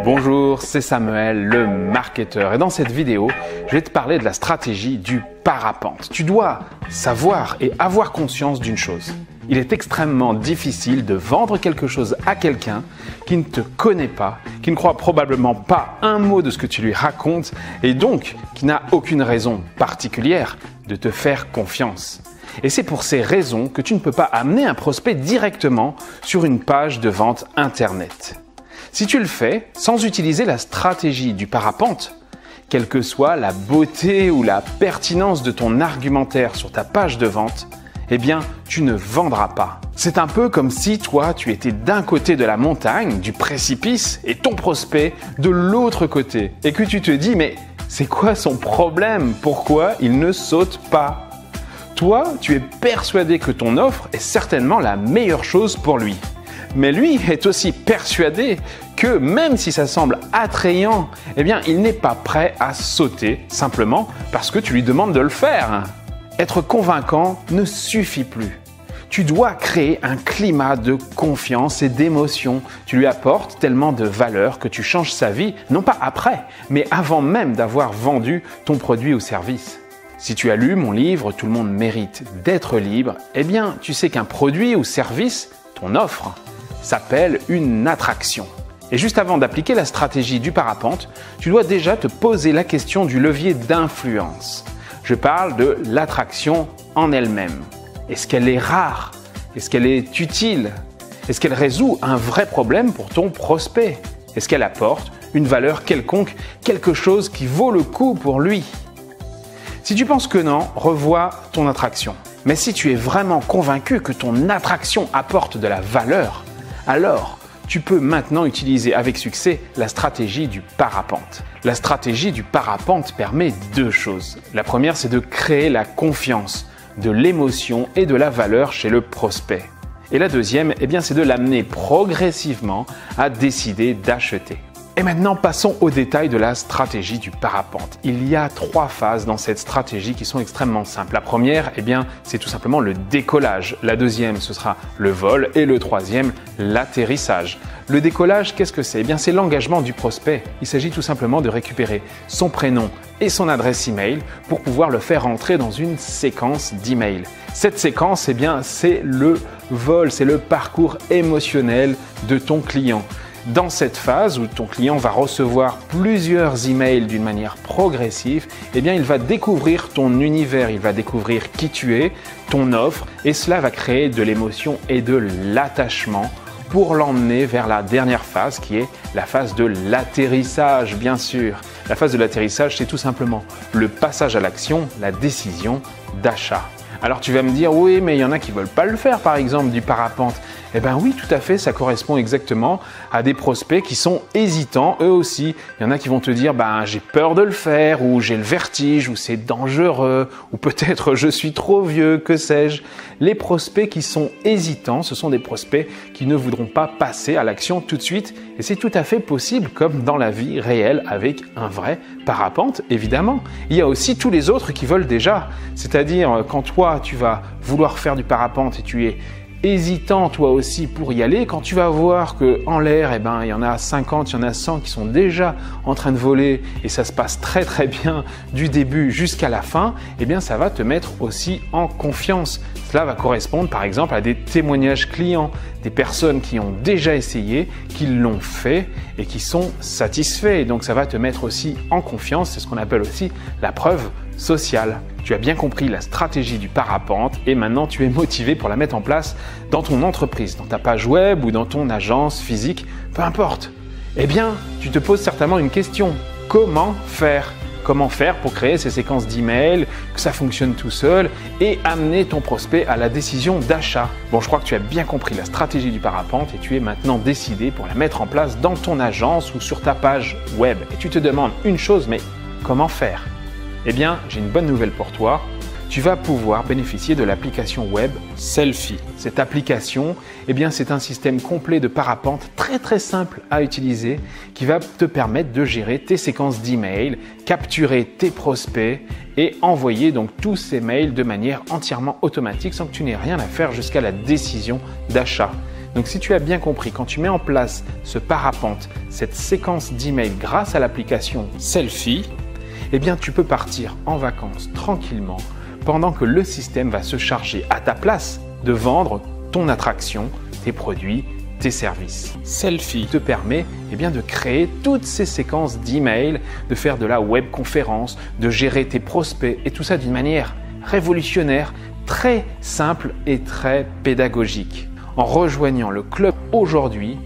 Bonjour, c'est Samuel, le marketeur. Et dans cette vidéo, je vais te parler de la stratégie du parapente. Tu dois savoir et avoir conscience d'une chose. Il est extrêmement difficile de vendre quelque chose à quelqu'un qui ne te connaît pas, qui ne croit probablement pas un mot de ce que tu lui racontes et donc qui n'a aucune raison particulière de te faire confiance. Et c'est pour ces raisons que tu ne peux pas amener un prospect directement sur une page de vente Internet. Si tu le fais sans utiliser la stratégie du parapente, quelle que soit la beauté ou la pertinence de ton argumentaire sur ta page de vente, eh bien, tu ne vendras pas. C'est un peu comme si toi, tu étais d'un côté de la montagne, du précipice, et ton prospect de l'autre côté. Et que tu te dis, mais c'est quoi son problème? Pourquoi il ne saute pas? Toi, tu es persuadé que ton offre est certainement la meilleure chose pour lui. Mais lui est aussi persuadé que même si ça semble attrayant, eh bien, il n'est pas prêt à sauter simplement parce que tu lui demandes de le faire. Être convaincant ne suffit plus. Tu dois créer un climat de confiance et d'émotion. Tu lui apportes tellement de valeur que tu changes sa vie, non pas après, mais avant même d'avoir vendu ton produit ou service. Si tu as lu mon livre « Tout le monde mérite d'être libre », eh bien, tu sais qu'un produit ou service, ton offre, s'appelle une attraction. Et juste avant d'appliquer la stratégie du parapente, tu dois déjà te poser la question du levier d'influence. Je parle de l'attraction en elle-même. Est-ce qu'elle est rare? Est-ce qu'elle est utile? Est-ce qu'elle résout un vrai problème pour ton prospect? Est-ce qu'elle apporte une valeur quelconque, quelque chose qui vaut le coup pour lui? Si tu penses que non, revois ton attraction. Mais si tu es vraiment convaincu que ton attraction apporte de la valeur, alors tu peux maintenant utiliser avec succès la stratégie du parapente. La stratégie du parapente permet deux choses. La première, c'est de créer la confiance, de l'émotion et de la valeur chez le prospect. Et la deuxième, eh bien, c'est de l'amener progressivement à décider d'acheter. Et maintenant, passons aux détails de la stratégie du parapente. Il y a 3 phases dans cette stratégie qui sont extrêmement simples. La première, eh bien, c'est tout simplement le décollage. La deuxième, ce sera le vol. Et le troisième, l'atterrissage. Le décollage, qu'est-ce que c'est? Eh bien, c'est l'engagement du prospect. Il s'agit tout simplement de récupérer son prénom et son adresse email pour pouvoir le faire entrer dans une séquence d'email. Cette séquence, eh bien, c'est le vol, c'est le parcours émotionnel de ton client. Dans cette phase où ton client va recevoir plusieurs emails d'une manière progressive, eh bien, il va découvrir ton univers, il va découvrir qui tu es, ton offre, et cela va créer de l'émotion et de l'attachement pour l'emmener vers la dernière phase qui est la phase de l'atterrissage, bien sûr. La phase de l'atterrissage, c'est tout simplement le passage à l'action, la décision d'achat. Alors tu vas me dire, oui, mais il y en a qui ne veulent pas le faire, par exemple, du parapente. Eh bien oui, tout à fait, ça correspond exactement à des prospects qui sont hésitants, eux aussi. Il y en a qui vont te dire, j'ai peur de le faire, ou j'ai le vertige, ou c'est dangereux, ou peut-être je suis trop vieux, que sais-je. Les prospects qui sont hésitants, ce sont des prospects qui ne voudront pas passer à l'action tout de suite. Et c'est tout à fait possible, comme dans la vie réelle, avec un vrai parapente, évidemment. Il y a aussi tous les autres qui veulent déjà. C'est-à-dire, quand toi, tu vas vouloir faire du parapente et tu es hésitant toi aussi pour y aller, quand tu vas voir qu'en l'air, il y en a 50, il y en a 100 qui sont déjà en train de voler et ça se passe très très bien du début jusqu'à la fin, eh bien ça va te mettre aussi en confiance. Cela va correspondre par exemple à des témoignages clients, des personnes qui ont déjà essayé, qui l'ont fait et qui sont satisfaits. Et donc ça va te mettre aussi en confiance, c'est ce qu'on appelle aussi la preuve sociale. Tu as bien compris la stratégie du parapente et maintenant tu es motivé pour la mettre en place dans ton entreprise, dans ta page web ou dans ton agence physique, peu importe. Eh bien, tu te poses certainement une question. Comment faire? Comment faire pour créer ces séquences d'emails, que ça fonctionne tout seul et amener ton prospect à la décision d'achat? Bon, je crois que tu as bien compris la stratégie du parapente et tu es maintenant décidé pour la mettre en place dans ton agence ou sur ta page web. Et tu te demandes une chose, mais comment faire? Eh bien, j'ai une bonne nouvelle pour toi. Tu vas pouvoir bénéficier de l'application web Selfie. Cette application, eh bien, c'est un système complet de parapente très très simple à utiliser qui va te permettre de gérer tes séquences d'emails, capturer tes prospects et envoyer donc tous ces mails de manière entièrement automatique sans que tu n'aies rien à faire jusqu'à la décision d'achat. Donc si tu as bien compris, quand tu mets en place ce parapente, cette séquence d'emails grâce à l'application Selfie, eh bien tu peux partir en vacances tranquillement pendant que le système va se charger à ta place de vendre ton attraction, tes produits, tes services. Selfie te permet de créer toutes ces séquences d'emails, de faire de la webconférence, de gérer tes prospects et tout ça d'une manière révolutionnaire, très simple et très pédagogique. En rejoignant le club aujourd'hui,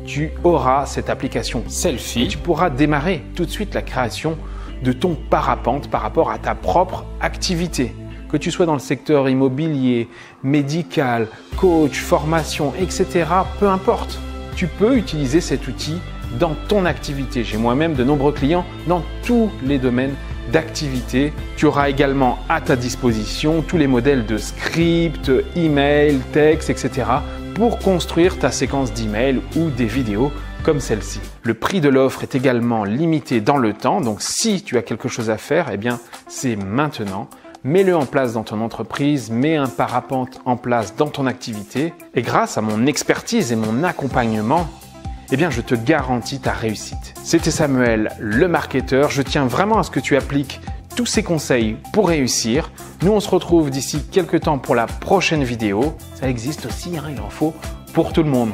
tu auras cette application Selfie et tu pourras démarrer tout de suite la création de ton parapente par rapport à ta propre activité. Que tu sois dans le secteur immobilier, médical, coach, formation, etc., peu importe. Tu peux utiliser cet outil dans ton activité. J'ai moi-même de nombreux clients dans tous les domaines d'activité. Tu auras également à ta disposition tous les modèles de script, email, texte, etc. pour construire ta séquence d'email ou des vidéos comme celle-ci. Le prix de l'offre est également limité dans le temps, donc si tu as quelque chose à faire, c'est maintenant. Mets-le en place dans ton entreprise, mets un parapente en place dans ton activité et grâce à mon expertise et mon accompagnement, je te garantis ta réussite. C'était Samuel, le marketeur. Je tiens vraiment à ce que tu appliques tous ces conseils pour réussir. Nous, on se retrouve d'ici quelques temps pour la prochaine vidéo. Ça existe aussi, il en faut pour tout le monde.